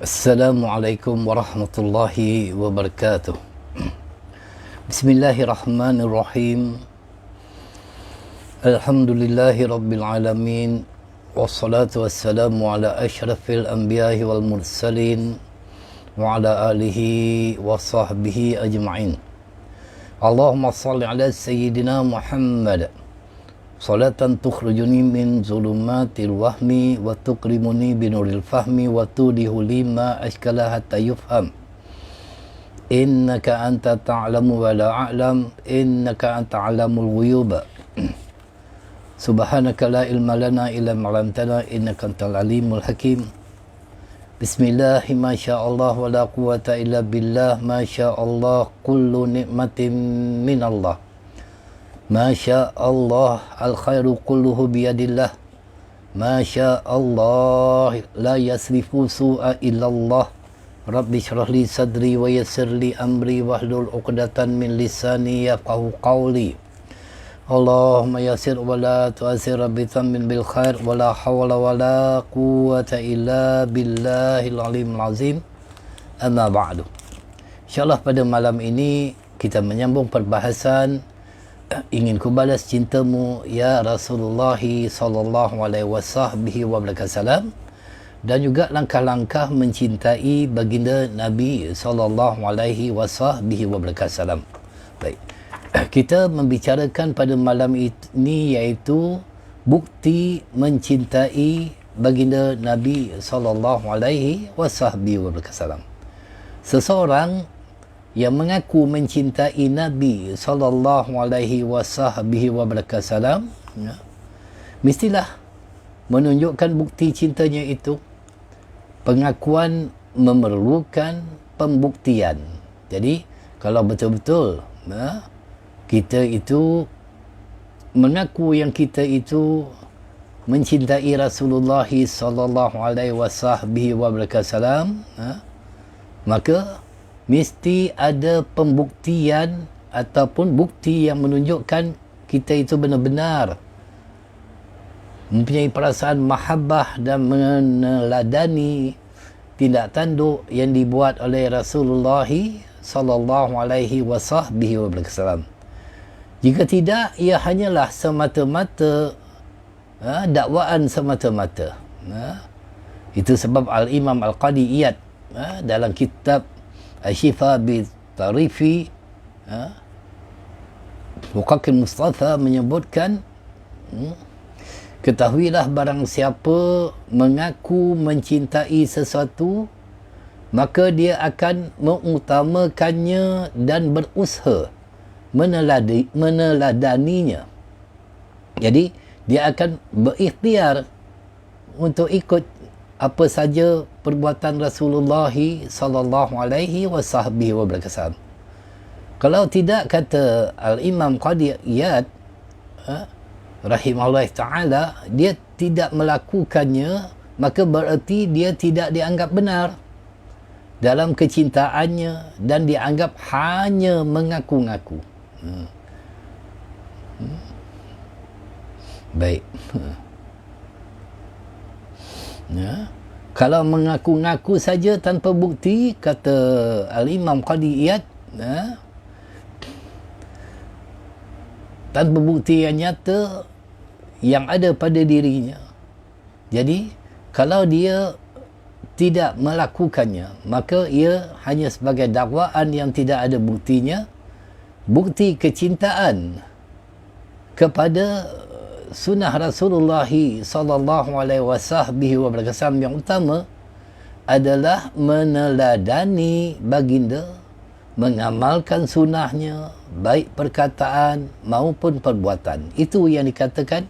Assalamualaikum warahmatullahi wabarakatuh. Bismillahirrahmanirrahim. Alhamdulillahi rabbil alamin. Wassalatu wassalamu ala ashrafil anbiya'i wal mursalin wa ala alihi wa sahbihi ajma'in. Allahumma salli ala sayyidina Muhammad salatan tukhrujuni min zulumatil wahmi wa tukrimuni binuril fahmi wa tudihu lima ashkala hatta yufham. Innaka anta ta'lamu wa la a'lam, innaka anta a'lamul ghuyuba. Subhanaka la ilma lana illa ma 'allamtana innaka antal alimul hakim. Bismillah, ma sya'allah wa la quwwata illa billah, ma sya'allah kullu ni'matin min Allah. Masya Allah, al-khairu kulluhu biyadillah. Masya Allah, la yasrifu su'a illallah. Rabbi syrah li sadri wa yassir li amri wahlul uqdatan min lisani yafqahu qawli. Allahumma yassir wa la tu'assir, Rabbi thammin bil khair wa la hawla wa la quwwata illa billahil alimul azim. Amma ba'du. InsyaAllah pada malam ini kita menyambung perbahasan ingin ku balas cintamu ya Rasulullah sallallahu alaihi wasallam, dan juga langkah-langkah mencintai baginda Nabi sallallahu alaihi wasallam. Baik. Kita membicarakan pada malam ini iaitu bukti mencintai baginda Nabi sallallahu alaihi wasallam. Seseorang yang mengaku mencintai Nabi sallallahu alaihi wasallam, mestilah menunjukkan bukti cintanya itu. Pengakuan memerlukan pembuktian. Jadi kalau betul-betul kita itu mengaku yang kita itu mencintai Rasulullah sallallahu alaihi wasallam, maka mesti ada pembuktian ataupun bukti yang menunjukkan kita itu benar-benar mempunyai perasaan mahabbah dan meneladani tindak tanduk yang dibuat oleh Rasulullah sallallahu alaihi wasallam. Jika tidak, ia hanyalah semata-mata dakwaan semata-mata. Itu sebab Al-Imam Al-Qadi Iyad dalam kitab Ashifa bi Tarifi Muqaqqil Mustafa menyebutkan, ketahuilah barang siapa mengaku mencintai sesuatu, maka dia akan mengutamakannya dan berusaha meneladaninya. Jadi dia akan berikhtiar untuk ikut apa saja perbuatan Rasulullah sallallahu alaihi wasallam. Kalau tidak, kata Al-Imam Qadi Iyad rahimahullah ta'ala, dia tidak melakukannya, maka berarti dia tidak dianggap benar dalam kecintaannya dan dianggap hanya mengaku-ngaku. Baik. Kalau mengaku-ngaku saja tanpa bukti, kata Al-Imam Qadi Iyad, tanpa bukti yang nyata yang ada pada dirinya. Jadi kalau dia tidak melakukannya, maka ia hanya sebagai dakwaan yang tidak ada buktinya. Bukti kecintaan kepada sunnah Rasulullah sallallahu alaihi wasallam yang utama adalah meneladani baginda, mengamalkan sunnahnya, baik perkataan maupun perbuatan. Itu yang dikatakan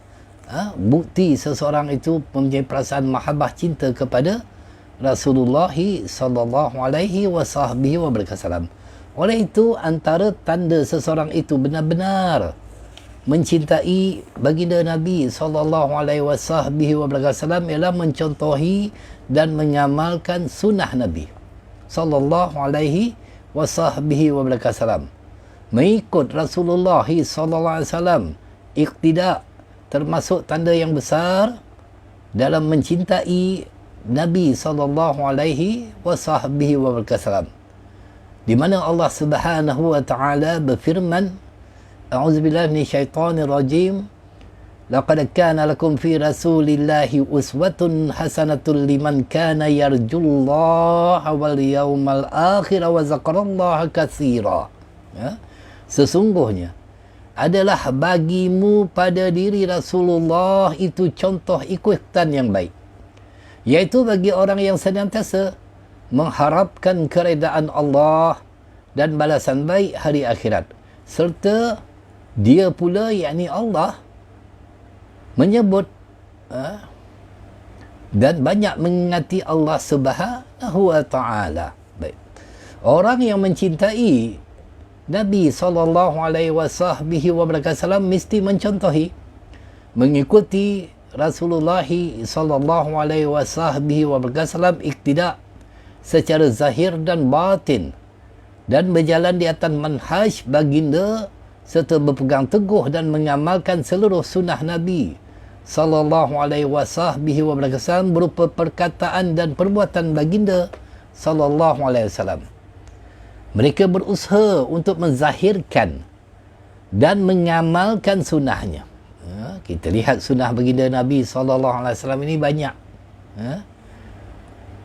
bukti seseorang itu mempunyai perasaan mahabbah, cinta kepada Rasulullah sallallahu alaihi wasallam. Oleh itu, antara tanda seseorang itu benar-benar mencintai baginda Nabi sallallahu alaihi wasallam ialah mencontohi dan mengamalkan sunnah Nabi sallallahu alaihi wasallam. Mengikut Rasulullah sallallahu alaihi wasallam, iqtida termasuk tanda yang besar dalam mencintai Nabi sallallahu alaihi wasallam, di mana Allah Subhanahu wa taala berfirman, a'udzubillahi minasyaitonir rajim, laqad kana lakum fi rasulillahi uswatun hasanatun liman kana yarjullaha wal yawmal akhir wa zakarallaha katsira. Ya, sesungguhnya adalah bagimu pada diri Rasulullah itu contoh ikutan yang baik, iaitu bagi orang yang senantiasa mengharapkan keredaan Allah dan balasan baik hari akhirat, serta dia pula, yakni Allah, menyebut dan banyak mengingati Allah Subhanahu wa taala. Baik, orang yang mencintai Nabi sallallahu alaihi wasallam mesti mencontohi, mengikuti Rasulullah sallallahu alaihi wasallam iktidak secara zahir dan batin, dan berjalan di atas manhaj baginda, serta berpegang teguh dan mengamalkan seluruh sunnah Nabi sallallahu alaihi wasallam berupa perkataan dan perbuatan baginda sallallahu alaihi wasallam. Mereka berusaha untuk menzahirkan dan mengamalkan sunnahnya. Kita lihat sunnah baginda Nabi SAW ini banyak.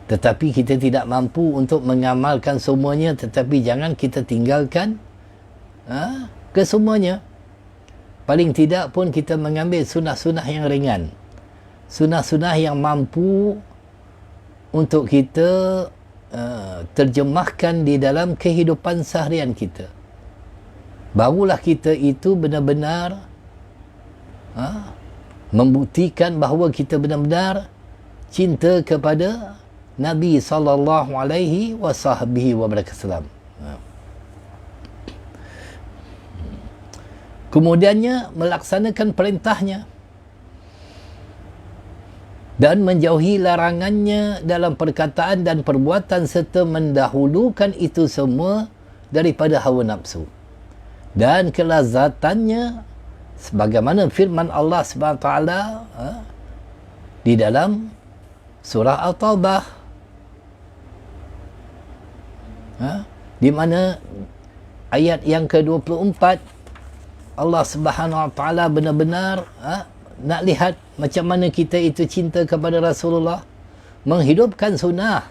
Tetapi kita tidak mampu untuk mengamalkan semuanya. Tetapi jangan kita tinggalkan kesemuanya. Paling tidak pun kita mengambil sunnah-sunnah yang ringan. Sunnah-sunnah yang mampu untuk kita terjemahkan di dalam kehidupan seharian kita. Barulah kita itu benar-benar membuktikan bahawa kita benar-benar cinta kepada Nabi sallallahu alaihi wasallam. Kemudiannya melaksanakan perintahnya dan menjauhi larangannya dalam perkataan dan perbuatan, serta mendahulukan itu semua daripada hawa nafsu dan kelazatannya, sebagaimana firman Allah Subhanahu wa taala di dalam surah At-Taubah, di mana ayat yang ke-24 Allah Subhanahu wa taala benar-benar nak lihat macam mana kita itu cinta kepada Rasulullah, menghidupkan sunnah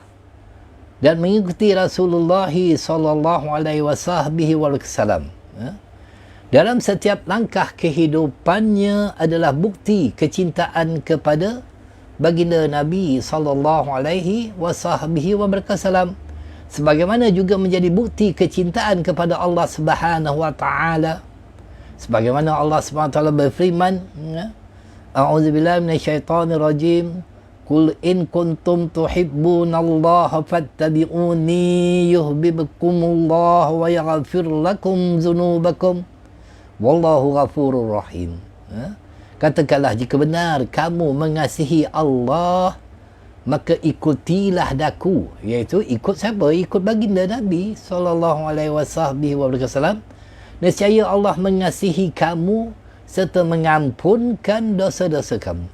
dan mengikuti Rasulullah sallallahu alaihi wasallam. Dalam setiap langkah kehidupannya adalah bukti kecintaan kepada baginda Nabi sallallahu alaihi wasallam, sebagaimana juga menjadi bukti kecintaan kepada Allah Subhanahu wa taala, sebagaimana Allah Subhanahu wa taala berfirman, a'udzubillahi minasyaitonir rajim, qul in kuntum tuhibbunallaha fattabi'uni yuhibbukumullah wa yaghfir lakum dzunubakum wallahu ghafurur rahim. Katakanlah, jika benar kamu mengasihi Allah, maka ikutilah daku, iaitu ikut siapa? Ikut baginda Nabi sallallahu alaihi wasallam. Nescaya Allah mengasihi kamu serta mengampunkan dosa-dosa kamu.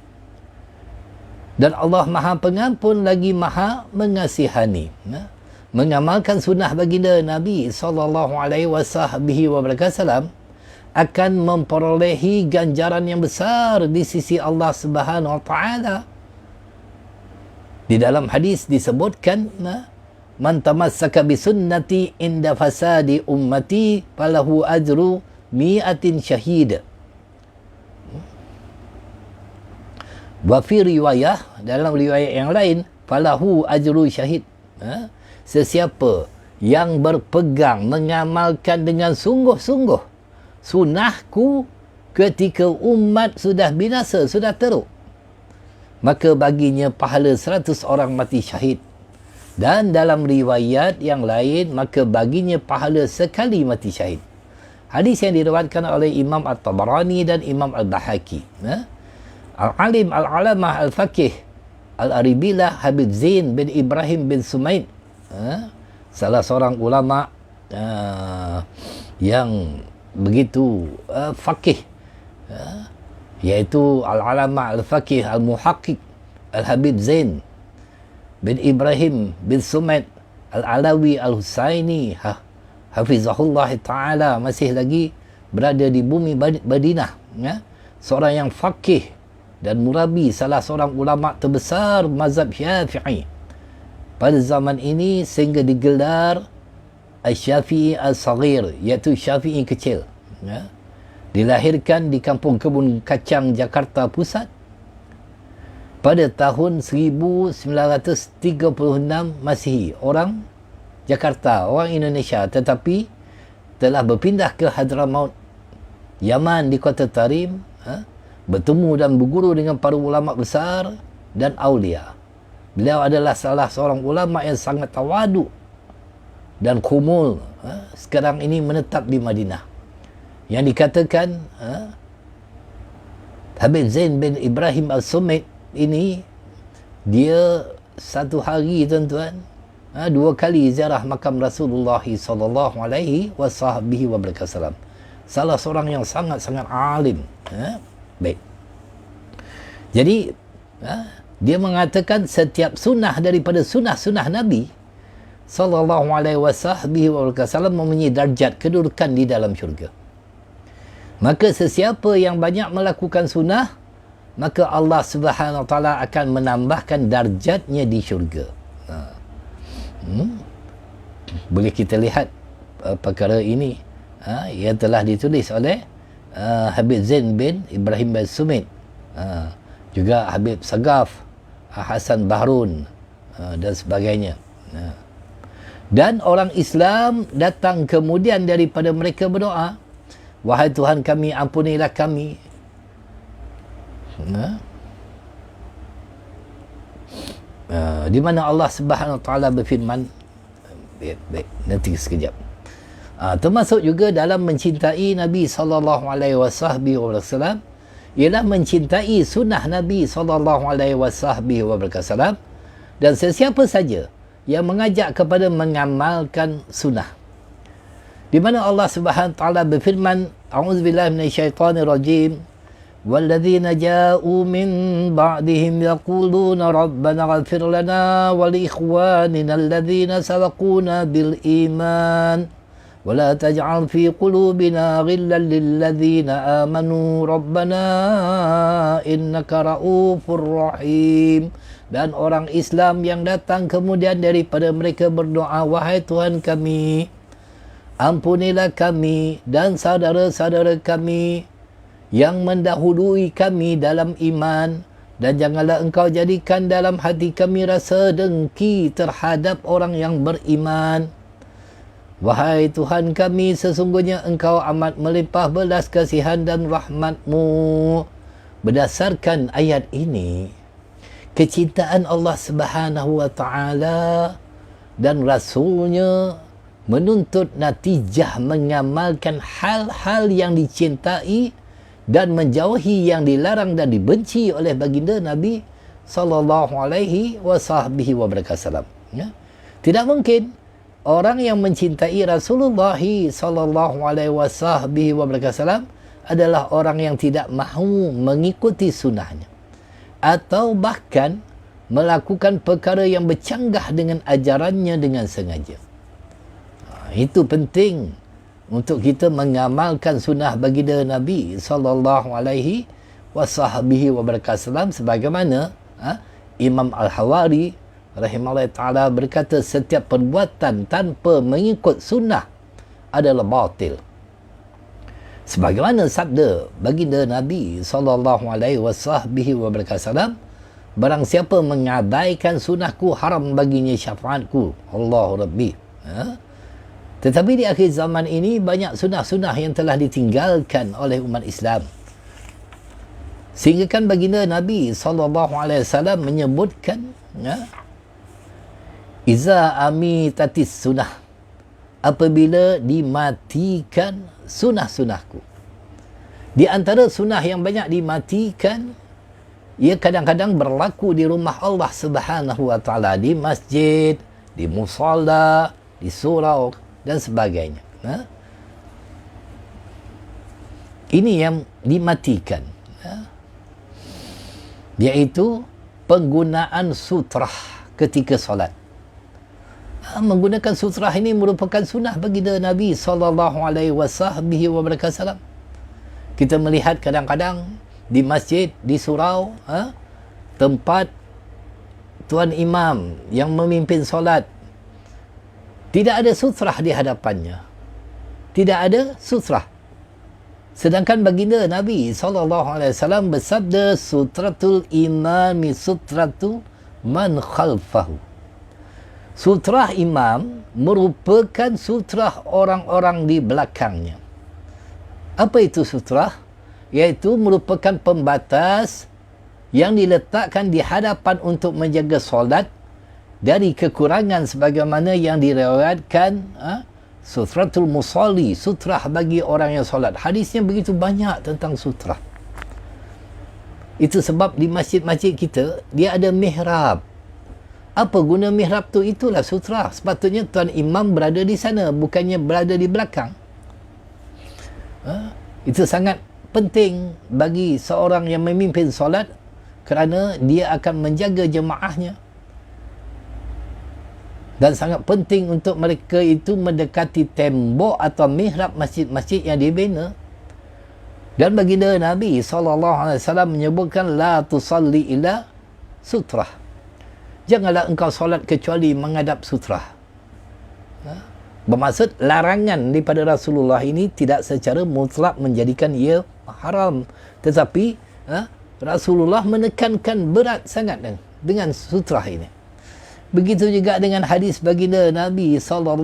Dan Allah Maha Pengampun lagi Maha Mengasihani. Mengamalkan sunnah baginda Nabi sallallahu alaihi wasallam akan memperolehi ganjaran yang besar di sisi Allah Subhanahu wa taala. Di dalam hadis disebutkan, man tamassaka bi sunnati inda fasadi ummati falahu ajru mi'atin syahid. Wa fi riwayah, dalam riwayat yang lain, falahu ajru syahid. Sesiapa yang berpegang mengamalkan dengan sungguh-sungguh sunnahku ketika umat sudah binasa, sudah teruk, maka baginya pahala 100 orang mati syahid. Dan dalam riwayat yang lain, maka baginya pahala sekali mati syahid. Hadis yang diriwayatkan oleh Imam At-Tabarani dan Imam Al-Bahaki. Al-Alim Al-Alamah Al-Faqih Al-Aribilah Habib Zain bin Ibrahim bin Sumaid, salah seorang ulama yang begitu faqih, iaitu Al-Alamah Al-Faqih Al-Muhaqqiq Al-Habib Zain bin Ibrahim bin Sumait Al-Alawi Al-Husaini hafizahullah ta'ala masih lagi berada di bumi Madinah, ya? Seorang yang faqih dan murabi, salah seorang ulama terbesar mazhab Syafi'i pada zaman ini, sehingga digelar Al-Syafi'i Al-Saghir, iaitu Syafi'i kecil, ya? Dilahirkan di Kampung Kebun Kacang, Jakarta Pusat pada tahun 1936 Masihi. Orang Jakarta, orang Indonesia, tetapi telah berpindah ke Hadramaut, Yaman, di Kota Tarim, bertemu dan berguru dengan para ulama besar dan aulia. Beliau adalah salah seorang ulama yang sangat tawadu dan kumul, sekarang ini menetap di Madinah. Yang dikatakan Habib Zain bin Ibrahim Al-Sumait ini, dia satu hari, tuan-tuan, 2 kali ziarah makam Rasulullah sallallahu alaihi wasallam. Salah seorang yang sangat-sangat alim. Baik. Jadi dia mengatakan setiap sunnah daripada sunnah-sunnah Nabi sallallahu alaihi wasallam mempunyai darjat kedudukan di dalam syurga. Maka sesiapa yang banyak melakukan sunnah, maka Allah Subhanahu wa taala akan menambahkan darjatnya di syurga. Boleh kita lihat perkara ini yang telah ditulis oleh Habib Zain bin Ibrahim bin Sumait, juga Habib Sagaf, Hasan Bahrun, dan sebagainya. Dan orang Islam datang kemudian daripada mereka berdoa, wahai Tuhan kami, ampunilah kami. Di mana Allah Subhanahu wa taala berfirman, baik, nanti sekejap. Termasuk juga dalam mencintai Nabi sallallahu alaihi wasallam ialah mencintai sunnah Nabi sallallahu alaihi wasallam, dan sesiapa saja yang mengajak kepada mengamalkan sunnah. Di mana Allah Subhanahu wa taala berfirman, a'udzubillahi minasyaitonir rajim, walladzina ja'u min ba'dihim yaquluna rabbana ighfir lana wa li ikhwanina alladzina sabaquna bil iman wa la taj'al fi qulubina ghillan lil ladzina amanu rabbana innaka ra'ufur rahim. Dan orang Islam yang datang kemudian daripada mereka berdoa, wahai Tuhan kami, ampunilah kami dan saudara-saudara kami yang mendahului kami dalam iman, dan janganlah engkau jadikan dalam hati kami rasa dengki terhadap orang yang beriman. Wahai Tuhan kami, sesungguhnya engkau amat melimpah belas kasihan dan rahmat-Mu. Berdasarkan ayat ini, kecintaan Allah Subhanahu wa taala dan Rasulnya menuntut natijah mengamalkan hal-hal yang dicintai dan menjauhi yang dilarang dan dibenci oleh baginda Nabi sallallahu alaihi wasallam. Ya? Tidak mungkin orang yang mencintai Rasulullah sallallahu alaihi wasallam adalah orang yang tidak mahu mengikuti sunnahnya, atau bahkan melakukan perkara yang bercanggah dengan ajarannya dengan sengaja. Itu penting untuk kita mengamalkan sunnah baginda Nabi sallallahu alaihi wasallam, sebagaimana Imam Al-Hawari rahimahullah taala berkata, setiap perbuatan tanpa mengikut sunnah adalah batil. Sebagaimana sabda baginda Nabi sallallahu alaihi wasallam, barang siapa mengabaikan sunnahku, haram baginya syafaatku, Allahu Rabbi. Tetapi di akhir zaman ini banyak sunnah-sunnah yang telah ditinggalkan oleh umat Islam. Sehingga kan baginda Nabi sallallahu alaihi wasallam menyebutkan, iza amitatis sunnah, apabila dimatikan sunnah-sunnahku. Di antara sunnah yang banyak dimatikan, ia kadang-kadang berlaku di rumah Allah Subhanahu wa taala, di masjid, di musalla, di surau dan sebagainya. Ini yang dimatikan, iaitu penggunaan sutrah ketika solat. Menggunakan sutrah ini merupakan sunnah baginda Nabi SAW. Kita melihat kadang-kadang di masjid, di surau, tempat tuan imam yang memimpin solat, tidak ada sutrah di hadapannya. Tidak ada sutrah. Sedangkan baginda Nabi SAW bersabda, sutratul imami sutratu man khalfahu. Sutrah imam merupakan sutrah orang-orang di belakangnya. Apa itu sutrah? Iaitu merupakan pembatas yang diletakkan di hadapan untuk menjaga solat dari kekurangan sebagaimana yang diriwayatkan sutratul musalli, sutrah bagi orang yang solat. Hadisnya begitu banyak tentang sutrah. Itu sebab di masjid-masjid kita dia ada mihrab. Apa guna mihrab tu? Itulah sutrah. Sepatutnya tuan imam berada di sana, bukannya berada di belakang. Itu sangat penting bagi seorang yang memimpin solat kerana dia akan menjaga jemaahnya. Dan sangat penting untuk mereka itu mendekati tembok atau mihrab masjid-masjid yang dibina. Dan baginda Nabi SAW menyebutkan, la tusalli ila sutrah. Janganlah engkau solat kecuali menghadap sutrah. Bermaksud larangan daripada Rasulullah ini tidak secara mutlak menjadikan ia haram. Tetapi Rasulullah menekankan berat sangat dengan sutrah ini. Begitu juga dengan hadis baginda Nabi SAW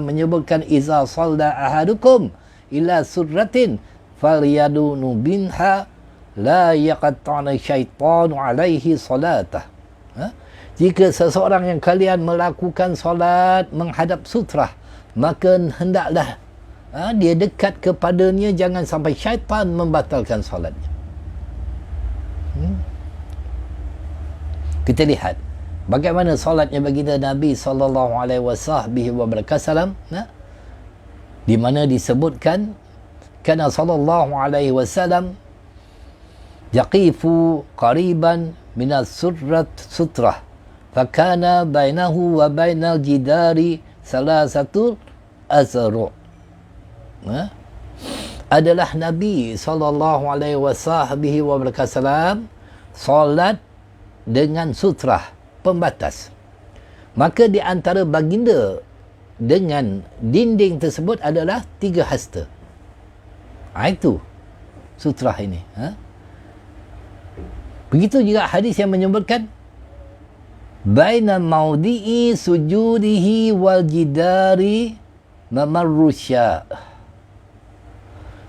menyebutkan, iza salla ahadukum ila surratin falyadunu binha la yaqatta'na syaitanu alaihi salatah. Jika seseorang yang kalian melakukan solat menghadap sutrah, maka hendaklah dia dekat kepadanya, jangan sampai syaitan membatalkan solatnya. Kita lihat bagaimana solatnya baginda Nabi SAW, di mana disebutkan kana sallallahu alaihi wasallam yaqifu qariban minas sutrah fakana bainahu wa bainal jidari salasatul azru'. Adalah Nabi SAW solat dengan sutrah, pembatas. Maka di antara baginda dengan dinding tersebut adalah 3 hasta. Itu sutrah ini. Begitu juga hadis yang menyebutkan baina maudi'i sujudihi wal jidari mamarrusya.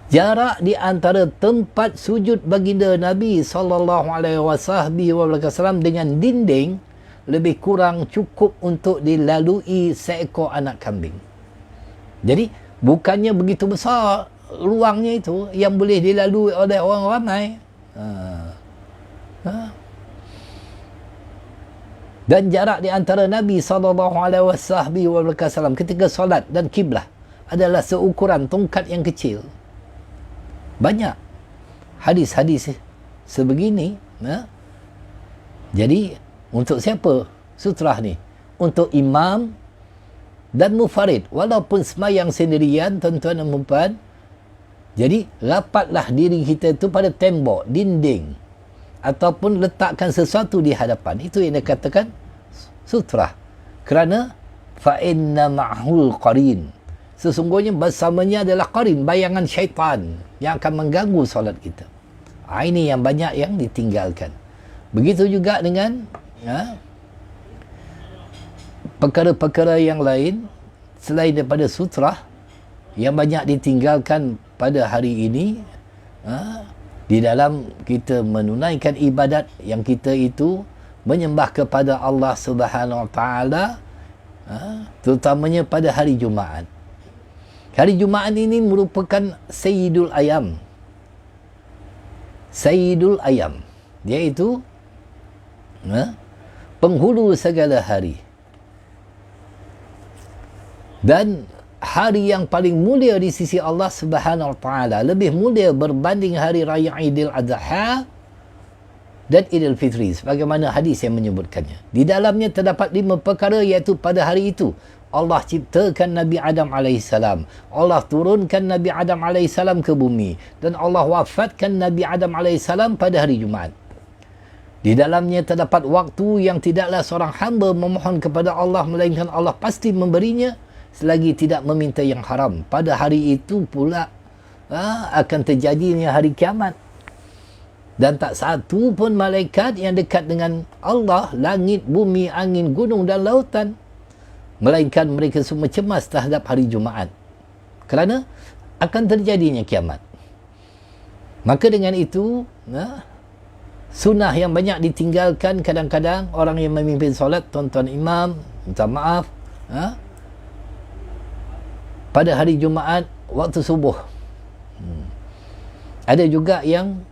Jarak di antara tempat sujud baginda Nabi SAW dengan dinding lebih kurang cukup untuk dilalui seekor anak kambing. Jadi bukannya begitu besar ruangnya itu yang boleh dilalui oleh orang ramai. Dan jarak di antara Nabi SAW ketika solat dan kiblah adalah seukuran tongkat yang kecil. Banyak hadis-hadis sebegini. Jadi untuk siapa sutrah ni? Untuk imam dan mufarid, walaupun semayang sendirian, tuan-tuan dan puan. Jadi rapatlah diri kita itu pada tembok, dinding, ataupun letakkan sesuatu di hadapan. Itu yang dikatakan sutrah. Kerana fa'inna ma'hul qarin, sesungguhnya bersamanya adalah qarin, bayangan syaitan yang akan mengganggu solat kita. Ini yang banyak yang ditinggalkan. Begitu juga dengan perkara-perkara yang lain selain daripada sutrah yang banyak ditinggalkan pada hari ini. Di dalam kita menunaikan ibadat yang kita itu menyembah kepada Allah Subhanahu Wa Taala, terutamanya pada hari Jumaat. Hari Jumaat ini merupakan Sayyidul Ayam. Sayyidul Ayam, iaitu penghulu segala hari. Dan hari yang paling mulia di sisi Allah Subhanahu Wa Taala, lebih mulia berbanding hari raya Aidil Adha, dan Idul Fitri sebagaimana hadis yang menyebutkannya. Di dalamnya terdapat 5 perkara, iaitu pada hari itu Allah ciptakan Nabi Adam AS, Allah turunkan Nabi Adam AS ke bumi, dan Allah wafatkan Nabi Adam AS pada hari Jumaat. Di dalamnya terdapat waktu yang tidaklah seorang hamba memohon kepada Allah melainkan Allah pasti memberinya selagi tidak meminta yang haram. Pada hari itu pula akan terjadinya hari kiamat. Dan tak satu pun malaikat yang dekat dengan Allah, langit, bumi, angin, gunung dan lautan, melainkan mereka semua cemas terhadap hari Jumaat, kerana akan terjadinya kiamat. Maka dengan itu, sunnah yang banyak ditinggalkan kadang-kadang orang yang memimpin solat, tuan-tuan imam, minta maaf, pada hari Jumaat waktu subuh. Ada juga yang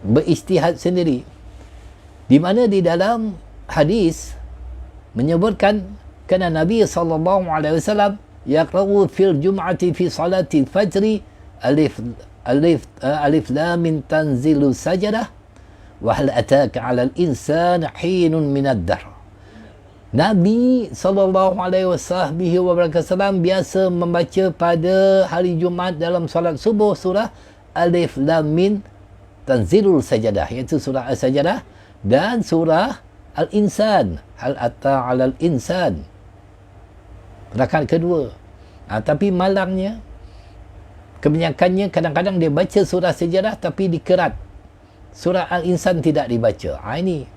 beristihad sendiri, di mana di dalam hadis menyebutkan kerana Nabi SAW yaqra'u fil jum'ati fi salati fajri alif lam min tanzilu sajadah wa hal ataka 'alal insan hinun min ad-dahr. Nabi SAW biasa membaca pada hari Jumaat dalam solat subuh surah Alif Lam Mim Tanzilul Sajadah, iaitu surah Al-Sajadah, dan surah Al-Insan, Hal Ata 'alal Insan, rakaat kedua. Tapi malangnya, kebanyakannya kadang-kadang dia baca surah Sajadah tapi dikerat, surah Al-Insan tidak dibaca. Ini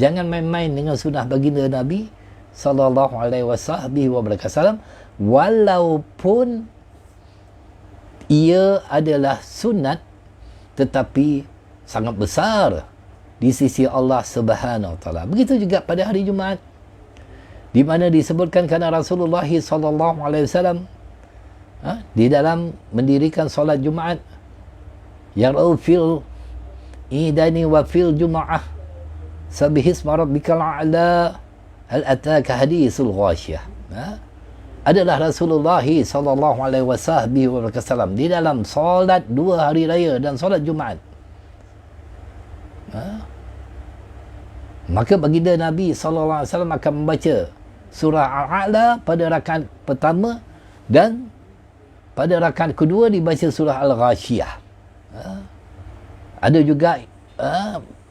jangan main-main dengan sunnah baginda Nabi SAW, walaupun ia adalah sunat tetapi sangat besar di sisi Allah Subhanahu Wa Taala. Begitu juga pada hari Jumaat, di mana disebutkan kerana Rasulullah SAW di dalam mendirikan solat Jumaat, yar'u fil idani wa fil Jum'ah sabihisma rabbikal a'la hal ataka hadisul ghasyah. Adalah Rasulullah SAW di dalam solat 2 hari raya dan solat Jumaat. Maka baginda Nabi SAW akan membaca surah Al-A'la pada rakaat pertama, dan pada rakaat kedua dibaca surah Al-Ghasyiyah. Ada juga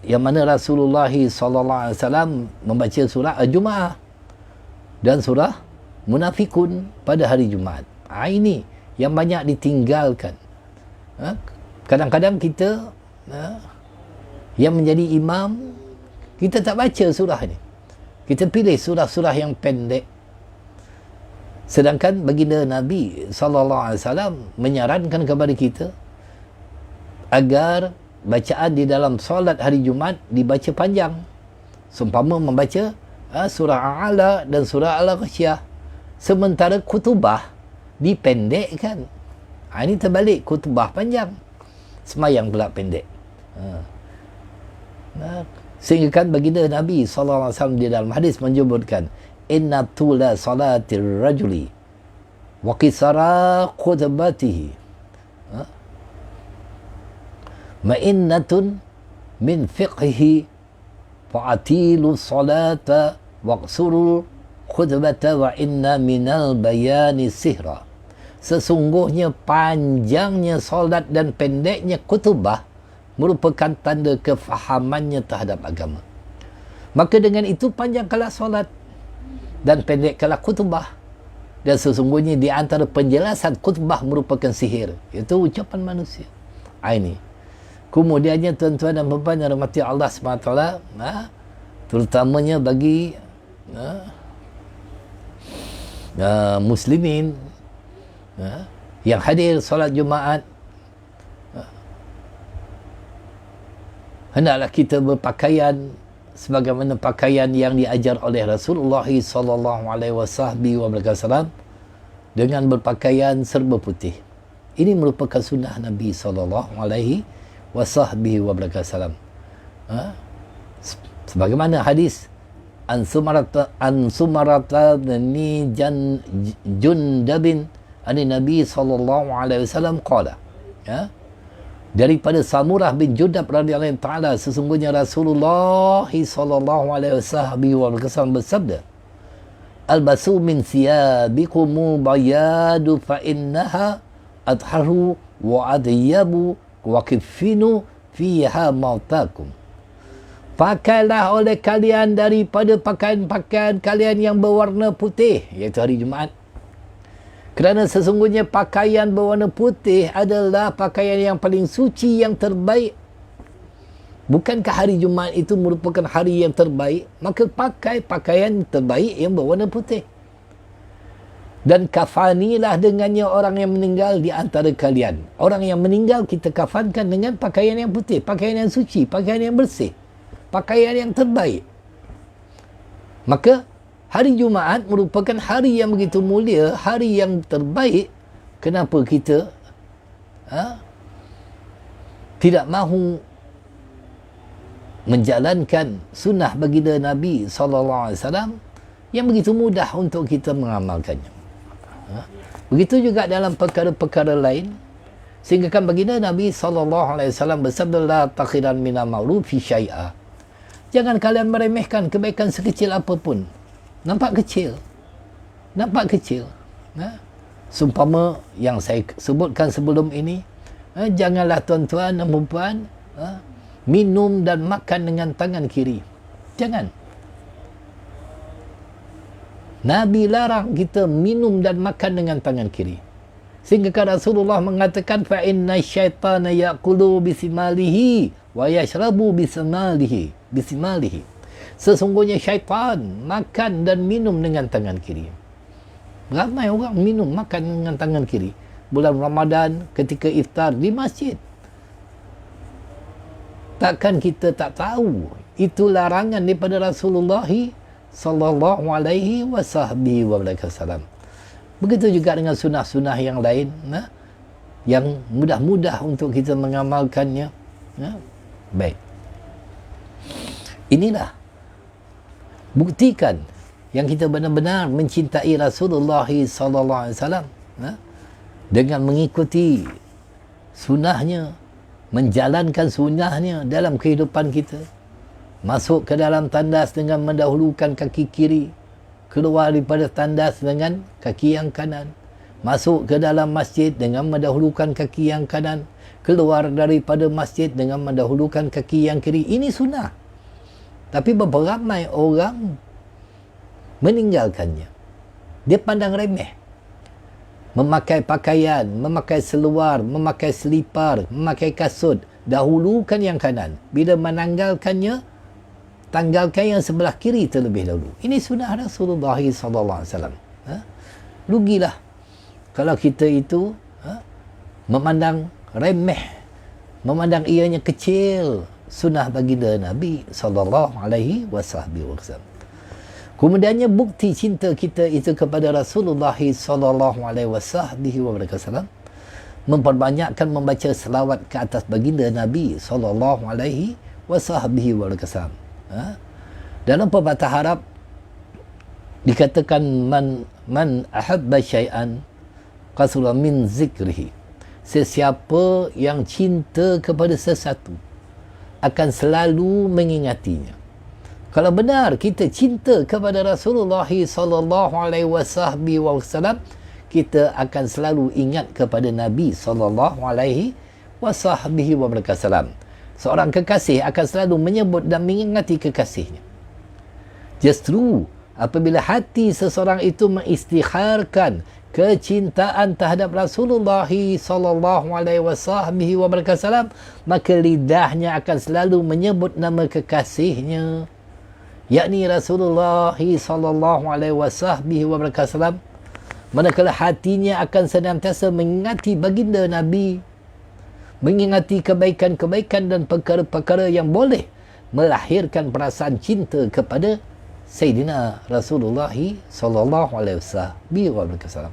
yang mana Rasulullah SAW membaca surah Al-Jum'ah dan surah Munafikun pada hari Jumaat. Ini yang banyak ditinggalkan. Kadang-kadang kita yang menjadi imam, kita tak baca surah ni. Kita pilih surah-surah yang pendek. Sedangkan baginda Nabi SAW menyarankan kepada kita agar bacaan di dalam solat hari Jumaat dibaca panjang. Seumpama membaca surah Al-A'la dan surah Al-Ghasyiyah. Sementara kutubah dipendekkan. Ini terbalik, kutubah panjang, semayang pula pendek. Sehingga kan baginda Nabi SAW di dalam hadis menyebutkan, inna tula salatir rajuli wa qisara khutbatihi ma'innatun min fiqhihi fa'atilu salata waqsurul khutbata wa inna minal bayani sihra. Sesungguhnya panjangnya solat dan pendeknya kutubah merupakan tanda kefahamannya terhadap agama. Maka dengan itu panjangkanlah solat dan pendekkanlah kutubah. Dan sesungguhnya di antara penjelasan kutubah merupakan sihir. Itu ucapan manusia. Ini. Kemudiannya tuan-tuan dan puan yang rahmati Allah SWT, terutamanya bagi muslimin yang hadir solat Jumaat, hendaklah kita berpakaian sebagaimana pakaian yang diajar oleh Rasulullah SAW dengan berpakaian serba putih. Ini merupakan sunnah Nabi SAW. Sebagaimana hadis an Sumarata ni Jundabin ani Nabi SAW qala, daripada Samurah bin Jundab radhiyallahu taala, sesungguhnya Rasulullah sallallahu alaihi wasallam bersabda, albasu min thiyabikum bayadu fa innaha adharu wa adyabu wa kifinu fiha mautakum. Pakailah oleh kalian daripada pakaian-pakaian kalian yang berwarna putih, iaitu hari Jumaat. Kerana sesungguhnya pakaian berwarna putih adalah pakaian yang paling suci, yang terbaik. Bukankah hari Jumaat itu merupakan hari yang terbaik? Maka pakai pakaian terbaik yang berwarna putih. Dan kafanilah dengannya orang yang meninggal di antara kalian. Orang yang meninggal kita kafankan dengan pakaian yang putih, pakaian yang suci, pakaian yang bersih, pakaian yang terbaik. Maka hari Jumaat merupakan hari yang begitu mulia, hari yang terbaik. Kenapa kita tidak mahu menjalankan sunnah baginda Nabi SAW yang begitu mudah untuk kita mengamalkannya? Begitu juga dalam perkara-perkara lain, sehingga kan baginda Nabi SAW bersabda, la takhiran minal ma'rufi syai'a. Jangan kalian meremehkan kebaikan sekecil apapun. Nampak kecil. Nampak kecil. Sumpama yang saya sebutkan sebelum ini, janganlah tuan-tuan dan puan minum dan makan dengan tangan kiri. Jangan. Nabi larang kita minum dan makan dengan tangan kiri. Sehingga Rasulullah mengatakan, fa inna syaitana ya'kulu bisimalihi wa yashrabu bisimalihi. Sesungguhnya syaitan makan dan minum dengan tangan kiri. Ramai orang minum makan dengan tangan kiri bulan Ramadan ketika iftar di masjid. Takkan kita tak tahu itu larangan daripada Rasulullah sallallahu alaihi wasallam. Begitu juga dengan sunnah-sunnah yang lain, yang mudah-mudah untuk kita mengamalkannya. Baik. Inilah buktikan yang kita benar-benar mencintai Rasulullah sallallahu alaihi wasallam dengan mengikuti sunnahnya, menjalankan sunnahnya dalam kehidupan kita. Masuk ke dalam tandas dengan mendahulukan kaki kiri, keluar daripada tandas dengan kaki yang kanan. Masuk ke dalam masjid dengan mendahulukan kaki yang kanan, keluar daripada masjid dengan mendahulukan kaki yang kiri. Ini sunnah. Tapi beberapa ramai orang meninggalkannya. Dia pandang remeh. Memakai pakaian, memakai seluar, memakai selipar, memakai kasut, dahulukan yang kanan. Bila menanggalkannya, tanggalkan yang sebelah kiri terlebih dahulu. Ini sunnah Rasulullah SAW. Rugilah kalau kita itu memandang remeh, memandang ianya kecil sunnah baginda Nabi SAW. Kemudiannya bukti cinta kita itu kepada Rasulullah SAW, memperbanyakkan membaca selawat ke atas baginda Nabi SAW. Dalam pepatah Arab dikatakan man ahabba syai'an qasura min zikrihi. Sesiapa yang cinta kepada sesuatu akan selalu mengingatinya. Kalau benar kita cinta kepada Rasulullah sallallahu alaihi wasallam, kita akan selalu ingat kepada Nabi sallallahu alaihi wasallam. Seorang kekasih akan selalu menyebut dan mengingati kekasihnya. Justru apabila hati seseorang itu mengistikharkan kecintaan terhadap Rasulullah sallallahu alaihi wasallam, maka lidahnya akan selalu menyebut nama kekasihnya, yakni Rasulullah sallallahu alaihi wasallam. Manakala hatinya akan senantiasa mengingati baginda Nabi, mengingati kebaikan-kebaikan dan perkara-perkara yang boleh melahirkan perasaan cinta kepada Sayyidina Rasulullah sallallahu alaihi wasallam,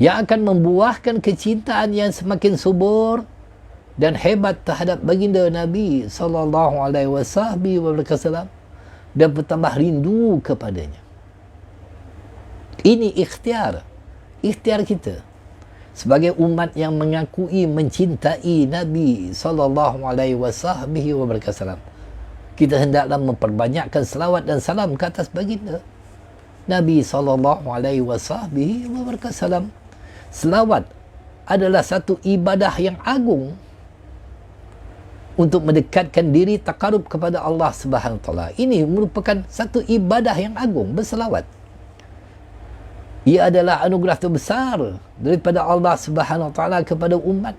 yang akan membuahkan kecintaan yang semakin subur dan hebat terhadap baginda Nabi sallallahu alaihi wasallam, dan bertambah rindu kepadanya. Ini ikhtiar kita. sebagai umat yang mengakui mencintai Nabi sallallahu alaihi wasallam, kita hendaklah memperbanyakkan selawat dan salam ke atas baginda Nabi sallallahu alaihi wasallam. Selawat adalah satu ibadah yang agung untuk mendekatkan diri takarub kepada Allah Subhanahu wa taala. Ini merupakan satu ibadah yang agung, berselawat. Ia adalah anugerah terbesar daripada Allah Subhanahu wa taala kepada umat.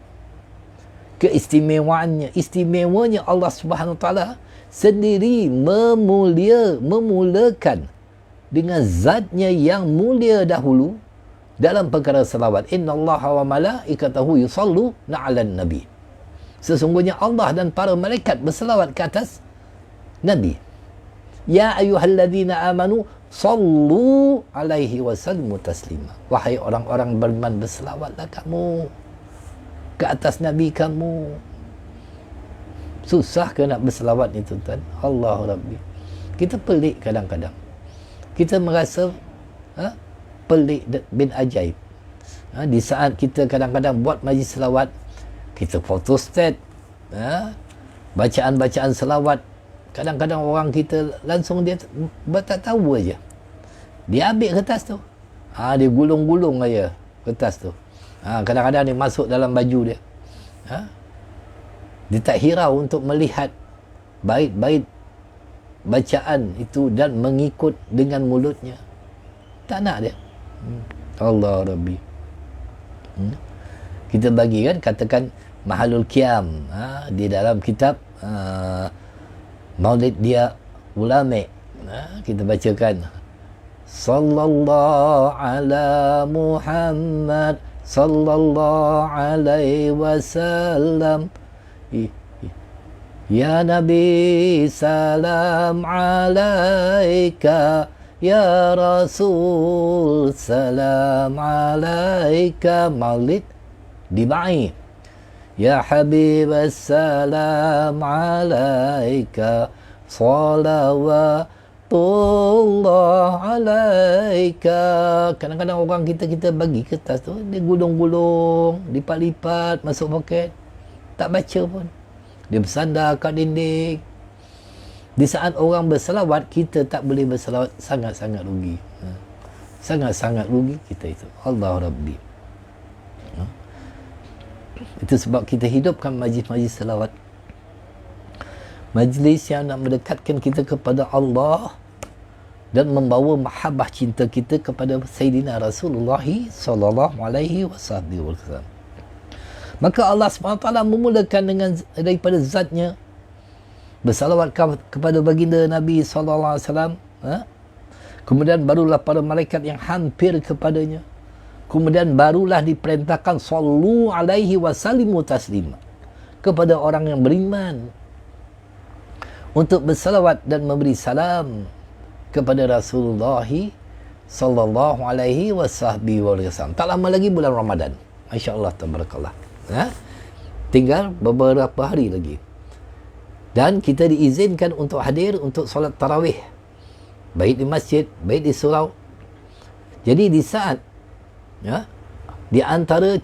Istimewanya Allah Subhanahu wa taala sendiri memulakan dengan zatnya yang mulia dahulu dalam perkara selawat. Innallaha wa malaikatahu yusalluna 'alan nabi. Sesungguhnya Allah dan para malaikat berselawat ke atas Nabi. Ya ayyuhalladzina amanu sallu alaihi wasallimu taslima. Wahai orang-orang beriman, berselawatlah kamu ke atas Nabi kamu. Susah ke nak berselawat ni tuan? Allah Rabbi. Kita pelik kadang-kadang. Kita merasa pelik bin ajaib. Di saat kita kadang-kadang buat majlis selawat, kita photostat bacaan-bacaan selawat, kadang-kadang orang kita langsung dia tak tahu aja. Dia ambil kertas tu, dia gulung-gulung aja kertas tu. Kadang-kadang dia masuk dalam baju dia. Dia tak hirau untuk melihat bait-bait bacaan itu dan mengikut dengan mulutnya. Tak nak dia. Allah Rabbi. Kita bagi kan, katakan Mahalul Qiyam di dalam kitab Maulid dia ulama, kita bacakan sallallahu ala Muhammad sallallahu alaihi wasallam, ya Nabi salam alaika, ya Rasul salam alaika. Maulid diba'i, ya Habib assalam alaika, salawatullah alaika. Kadang-kadang orang kita bagi kertas tu, dia gulung-gulung, lipat-lipat, masuk poket, tak baca pun. Dia bersandar kat dinding. Di saat orang berselawat, kita tak boleh berselawat, sangat-sangat rugi. Sangat-sangat rugi kita itu. Allah Rabbi. Itu sebab kita hidupkan majlis-majlis selawat. Majlis yang nak mendekatkan kita kepada Allah dan membawa mahabbah cinta kita kepada Sayyidina Rasulullah sallallahu alaihi wasallam. Maka Allah SWT memulakan dengan daripada zatnya, bersalawat kepada baginda Nabi sallallahu alaihi wasallam. Kemudian barulah para malaikat yang hampir kepadanya. Kemudian barulah diperintahkan sallu alaihi wasallimu taslima, kepada orang yang beriman untuk bersalawat dan memberi salam kepada Rasulullah sallallahu alaihi wasallam. Tak lama lagi bulan Ramadan. Masya-Allah, tabarakallah. Tinggal beberapa hari lagi. Dan kita diizinkan untuk hadir untuk solat tarawih, baik di masjid, baik di surau. Jadi di saat di antara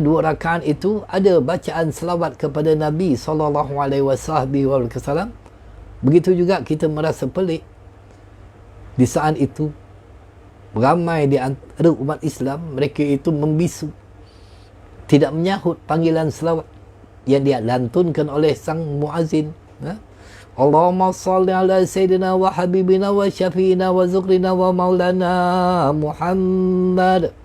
dua rakaat itu ada bacaan selawat kepada Nabi sallallahu alaihi wasallam. Begitu juga kita merasa pelik di saat itu ramai di antara umat Islam, mereka itu membisu, tidak menyahut panggilan selawat yang dilantunkan oleh sang muazzin. Allahumma salli ala sayyidina wa habibina wa syafiina wa zukrina wa maulana Muhammad.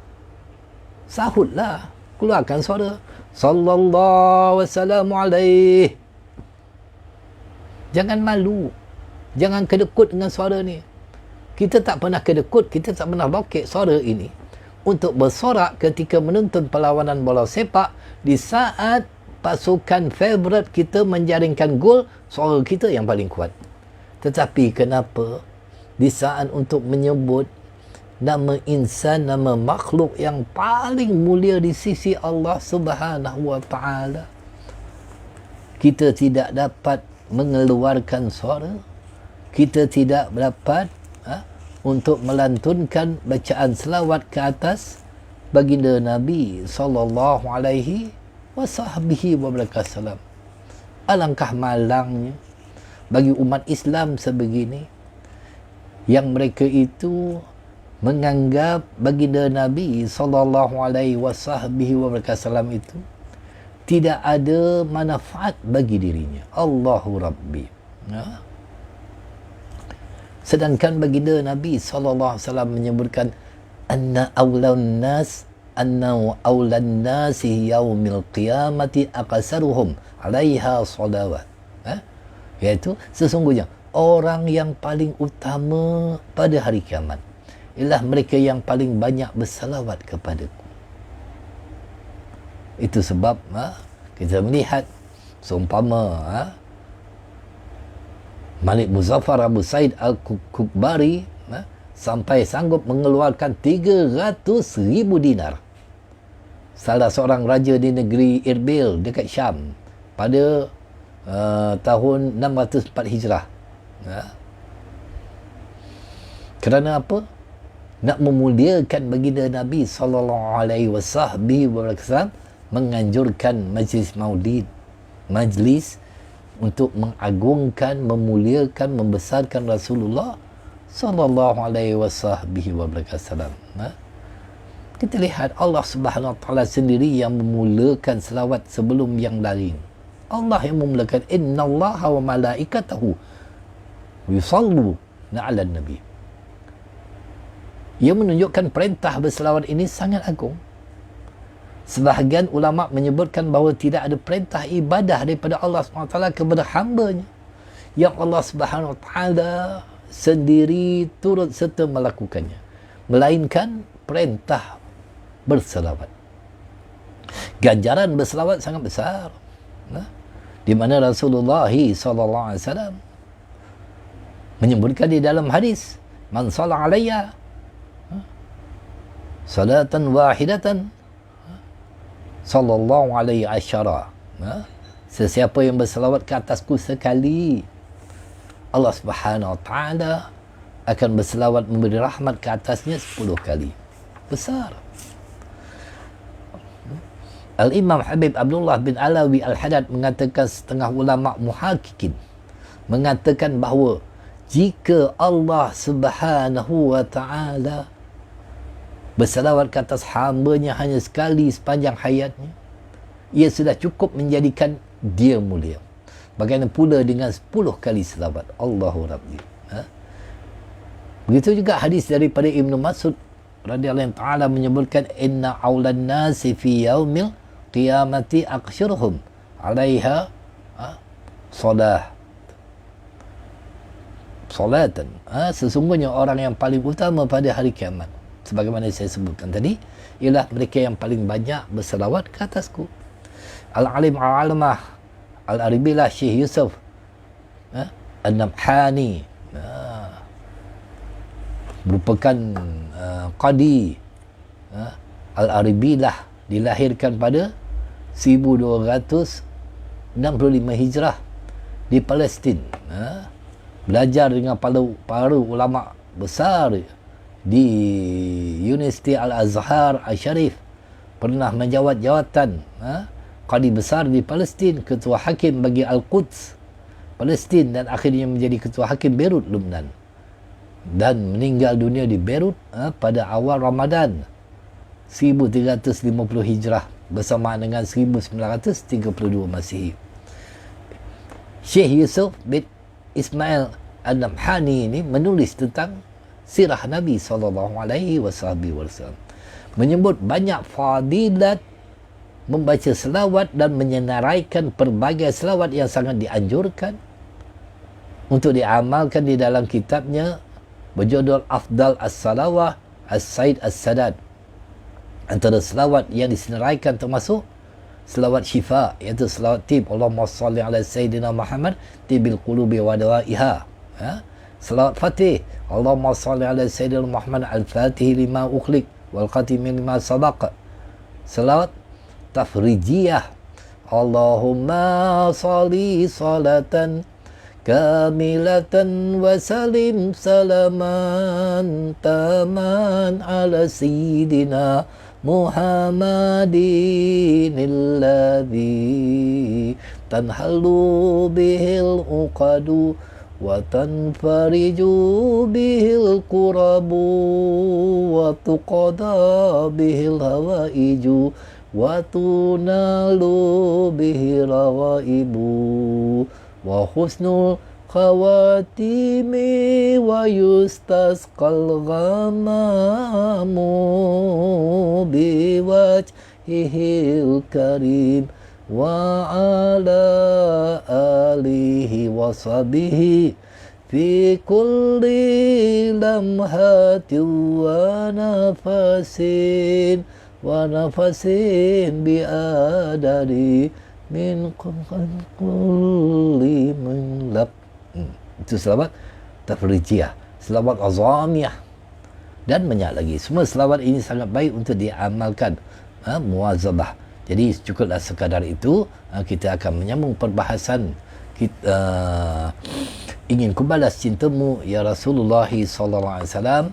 Sahutlah, keluarkan suara sallallahu wasallam alaih. Jangan malu, jangan kedekut dengan suara ni. Kita tak pernah kedekut, kita tak pernah lokek suara ini untuk bersorak ketika menonton perlawanan bola sepak. Di saat pasukan favourite kita menjaringkan gol, suara kita yang paling kuat. Tetapi kenapa di saat untuk menyebut nama insan, nama makhluk yang paling mulia di sisi Allah Subhanahu wa taala, kita tidak dapat mengeluarkan suara, kita tidak dapat untuk melantunkan bacaan selawat ke atas baginda Nabi sallallahu alaihi wasallam. Alangkah malangnya bagi umat Islam sebegini yang mereka itu menganggap baginda Nabi sallallahu alaihi wasallam itu tidak ada manfaat bagi dirinya. Allahu Rabbi. Sedangkan baginda Nabi sallallahu alaihi wasallam menyebutkan anna awlan nasi yaumil qiyamati aqsaruhum 'alaiha salawat. Iaitu sesungguhnya orang yang paling utama pada hari kiamat ialah mereka yang paling banyak bersalawat kepadaku. Itu sebab kita melihat seumpama Malik Muzaffar Abu Said Al-Kubari sampai sanggup mengeluarkan 300,000 dinar. Salah seorang raja di negeri Irbil dekat Syam pada tahun 604 Hijrah. Kerana apa? Nak memuliakan baginda Nabi sallallahu alaihi wasallam, menganjurkan majlis maulid, majlis untuk mengagungkan, memuliakan, membesarkan Rasulullah sallallahu alaihi wasallam. Kita lihat Allah Subhanahu wa taala sendiri yang memulakan selawat sebelum yang lain. Allah yang memulakan, innallaha wa malaikatahu yusalluna 'alan nabi. Ia menunjukkan perintah berselawat ini sangat agung. Sebahagian ulama menyebutkan bahawa tidak ada perintah ibadah daripada Allah SWT kepada hamba-Nya yang Allah SWT sendiri turut serta melakukannya, melainkan perintah berselawat. Ganjaran berselawat sangat besar, di mana Rasulullah SAW menyebutkan di dalam hadis, man salla alayya salatan wahidatan sallallahu alaihi asyara. Sesiapa yang berselawat ke atasku sekali, Allah Subhanahu wa taala akan berselawat memberi rahmat ke atasnya 10 kali. Besar. Al-Imam Habib Abdullah bin Alawi Al-Haddad mengatakan, setengah ulama muhaqqiqin mengatakan bahawa jika Allah Subhanahu wa taala berselawat ke atas hamba-Nya hanya sekali sepanjang hayatnya, ia sudah cukup menjadikan dia mulia. Bagaimana pula dengan 10 kali selawat? Allahu Rabbi. Begitu juga hadis daripada Ibnu Mas'ud radhiyallahu ta'ala menyebutkan, inna awlan nasi fi yaumil qiyamati aqsyuruhum 'alaiha salatan. Sesungguhnya orang yang paling utama pada hari kiamat, sebagaimana saya sebutkan tadi, ialah mereka yang paling banyak berselawat ke atasku. Al-Alim Al-Alamah Al-Aribilah Syekh Yusuf An-Nabhani merupakan Qadi Al-Aribilah, dilahirkan pada 1265 Hijrah di Palestin. Belajar dengan para ulama besar di Universiti Al-Azhar Al-Sharif, pernah menjawat jawatan Qadi besar di Palestin, ketua hakim bagi Al-Quds Palestin, dan akhirnya menjadi ketua hakim Beirut, Lebanon, dan meninggal dunia di Beirut pada awal Ramadan 1350 Hijrah bersamaan dengan 1932 Masihi. Syekh Yusuf bin Ismail An-Nabhani ini menulis tentang sirah Nabi SAW, menyebut banyak fadilat membaca selawat dan menyenaraikan pelbagai selawat yang sangat dianjurkan untuk diamalkan di dalam kitabnya berjudul Afdal As-Salawah As-Said As-Sadad. Antara selawat yang disenaraikan termasuk selawat syifa, iaitu selawat tib, Allahumma salli ala Sayyidina Muhammad tibil qulubi wa dawaiha. Selawat fatih, Allahumma salli ala Sayyidina Muhammad al-fatih lima ukhlik wal khatimi lima sabaq. Selawat tafrijiyah, Allahumma salli salatan kamilatan wa salim salaman taman ala Sayyidina محمد الذي تنحل به العقد وتنفرج به الكرب وتقضى به الهوائج وتنال به الرغائب وحسن الخواتيم ويستسقى الغمام بوجهه الكريم وعلى آله وصحبه في كل لمحة ونفس بأدر من كل منلب. Itu selawat tafrijiyah, selawat azamiyah dan banyak lagi. Semua selawat ini sangat baik untuk diamalkan, muazabah. Jadi cukuplah sekadar itu. Kita akan menyambung perbahasan kita, ingin ku balas cintamu ya Rasulullah sallallahu alaihi wasallam,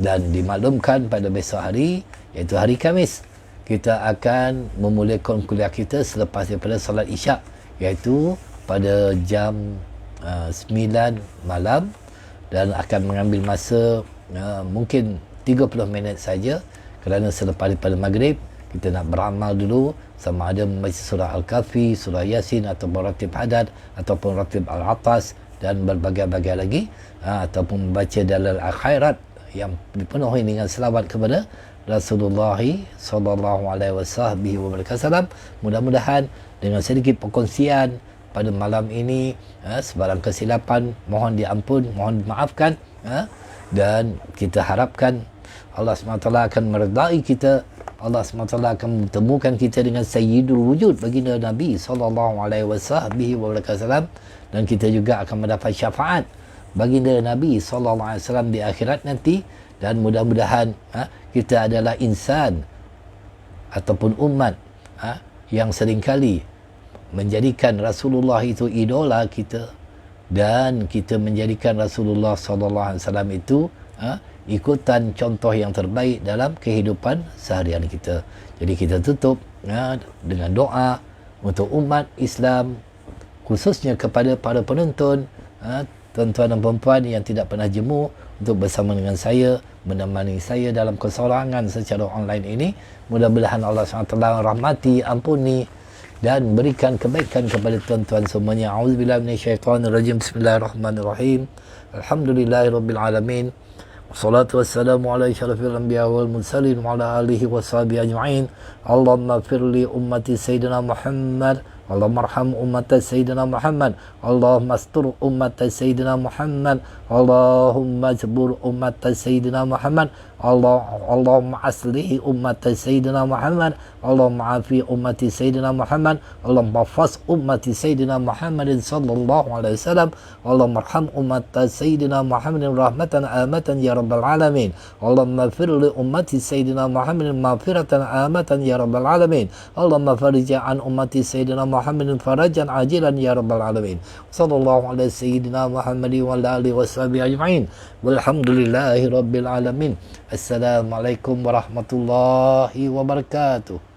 dan dimaklumkan pada besok hari, iaitu hari Khamis, kita akan memulakan kuliah kita selepas daripada solat Isyak, iaitu pada jam 9 malam, dan akan mengambil masa mungkin 30 minit saja, kerana selepas daripada maghrib kita nak beramal dulu, sama ada membaca surah Al-Kahfi, surah Yasin, ataupun ratib Hadad, ataupun ratib Al-Atas, dan berbagai-bagai lagi, ataupun membaca dalil Al-Khairat yang dipenuhi dengan selawat kepada Rasulullah sallallahu alaihi wasallam. Mudah-mudahan dengan sedikit perkongsian pada malam ini, sebarang kesilapan mohon diampun, mohon dimaafkan, dan kita harapkan Allah SWT akan meredai kita. Allah SWT akan memtemukan kita dengan Sayyidul Wujud, baginda Nabi SAW, dan kita juga akan mendapat syafaat baginda Nabi SAW di akhirat nanti. Dan mudah-mudahan kita adalah insan ataupun umat yang seringkali menjadikan Rasulullah itu idola kita, dan kita menjadikan Rasulullah SAW itu ikutan contoh yang terbaik dalam kehidupan seharian kita. Jadi kita tutup dengan doa untuk umat Islam, khususnya kepada para penonton, tuan-tuan dan puan yang tidak pernah jemu untuk bersama dengan saya, menemani saya dalam kesorangan secara online ini. Mudah-mudahan Allah SWT rahmati, ampuni dan berikan kebaikan kepada tuan-tuan semuanya. A'udzubillahi minasyaitonirrajim. Bismillahirrahmanirrahim. Alhamdulillahirabbil alamin. Wassalatu wassalamu ala asyrafil anbiya wal mursalin wa ala alihi washabihi ajma'in. Allahumma firli ummati sayyidina Muhammad, Allahumma arham ummata sayyidina Muhammad, Allahumma astur ummata sayyidina Muhammad, Allahumma jbur ummata sayyidina Muhammad, Allahumma aslih ummata sayyidina Muhammad, Allahumma afi ummati sayyidina Muhammad, Allahumma fas ummati sayyidina Muhammadin sallallahu alaihi wasallam, Allahumma arham ummata sayyidina Muhammadin rahmatan amatan ya rabbal alamin, Allahumma fir li ummati sayyidina Muhammadin maghfiratan amatan ya rabbal alamin, Allahumma farij an ummati sayyidina Muhammadin farajan ajilan ya rabbal alamin. Sallallahu ala sayyidina Muhammadin wa ala alihi washabihi ajma'in. Walhamdulillahi rabbil alamin. Assalamualaikum warahmatullahi wabarakatuh.